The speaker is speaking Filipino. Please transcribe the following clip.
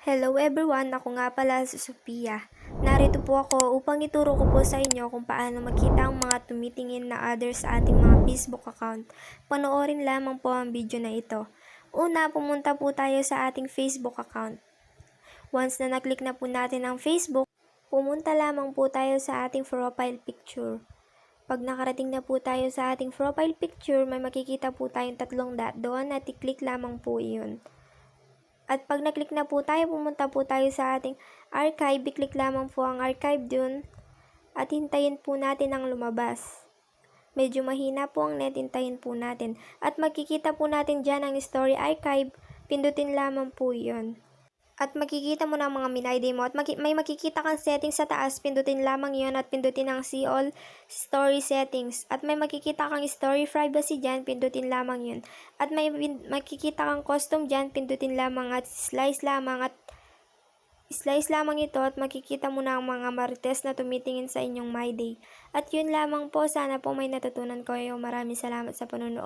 Hello everyone, ako nga pala si Sophia. Narito po ako upang ituro ko po sa inyo kung paano makita ang mga tumitingin na others sa ating mga Facebook account. Panoorin lamang po ang video na ito. Una, pumunta po tayo sa ating Facebook account. Once na naklik na po natin ang Facebook, pumunta lamang po tayo sa ating profile picture. Pag nakarating na po tayo sa ating profile picture, may makikita po tayong tatlong dot doon at i-click lamang po iyon. At pag naklik na po tayo, pumunta po tayo sa ating archive, i-click lamang po ang archive dun at hintayin po natin ang lumabas. Medyo mahina po ang net, hintayin po natin. At makikita po natin dyan ang story archive, pindutin lamang po yun. At makikita mo na ang mga minayday mo at may makikita kang settings sa taas, pindutin lamang yon at pindutin ang see all story settings. At may makikita kang story privacy dyan, pindutin lamang yun. At may makikita kang custom dyan, pindutin lamang at slice lamang ito at makikita mo na ang mga marites na tumitingin sa inyong my day. At yun lamang po, sana po may natutunan kayo. Maraming salamat sa panonood.